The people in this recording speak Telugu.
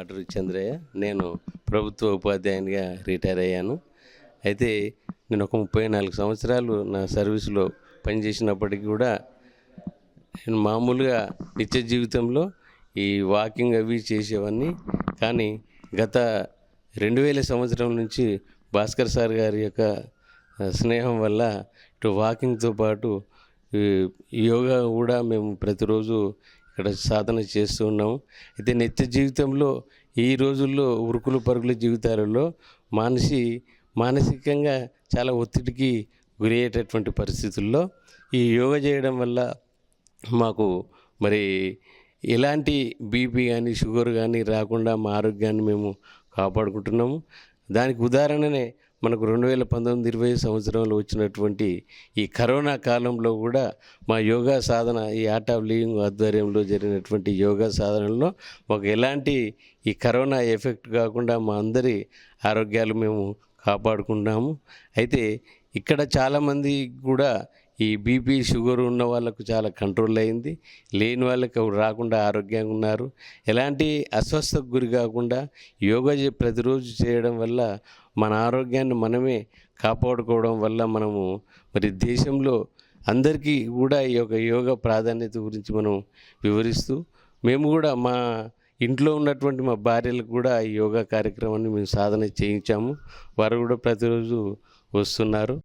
మాటూరి చంద్రయ్య. నేను ప్రభుత్వ ఉపాధ్యాయునిగా రిటైర్ అయ్యాను. అయితే నేను ఒక 34 సంవత్సరాలు నా సర్వీస్లో పనిచేసినప్పటికీ కూడా నేను మామూలుగా నిత్య జీవితంలో ఈ వాకింగ్ అవి చేసేవాడిని. కానీ గత 2000 సంవత్సరం నుంచి భాస్కర్ సార్ గారి యొక్క స్నేహం వల్ల ఇటు వాకింగ్తో పాటు ఈ యోగా కూడా మేము ప్రతిరోజు ఇక్కడ సాధన చేస్తూ ఉన్నాము. అయితే నిత్య జీవితంలో ఈ రోజుల్లో ఉరుకులు పరుగుల జీవితాలలో మానసికంగా చాలా ఒత్తిడికి గురయ్యేటటువంటి పరిస్థితుల్లో ఈ యోగా చేయడం వల్ల మాకు మరి ఎలాంటి బీపీ కానీ షుగర్ కానీ రాకుండా మా ఆరోగ్యాన్ని మేము కాపాడుకుంటున్నాము. దానికి ఉదాహరణనే మనకు 2019-20 సంవత్సరంలో వచ్చినటువంటి ఈ కరోనా కాలంలో కూడా మా యోగా సాధన ఈ ఆర్ట్ ఆఫ్ లివింగ్ ఆధ్వర్యంలో జరిగినటువంటి యోగా సాధనలో మాకు ఎలాంటి ఈ కరోనా ఎఫెక్ట్ కాకుండా మా అందరి ఆరోగ్యాలు మేము కాపాడుకున్నాము. అయితే ఇక్కడ చాలామంది కూడా ఈ బీపీ షుగర్ ఉన్న వాళ్ళకు చాలా కంట్రోల్ అయింది, లేని వాళ్ళకి రాకుండా ఆరోగ్యంగా ఉన్నారు. ఎలాంటి అస్వస్థకు గురి కాకుండా యోగా ప్రతిరోజు చేయడం వల్ల మన ఆరోగ్యాన్ని మనమే కాపాడుకోవడం వల్ల మనము మరి దేశంలో అందరికీ కూడా ఈ యొక్క యోగా ప్రాధాన్యత గురించి మనం వివరిస్తూ మేము కూడా మా ఇంట్లో ఉన్నటువంటి మా భార్యలకు కూడా ఈ యోగా కార్యక్రమాన్ని మేము సాధన చేయించాము. వారు కూడా ప్రతిరోజు వస్తున్నారు.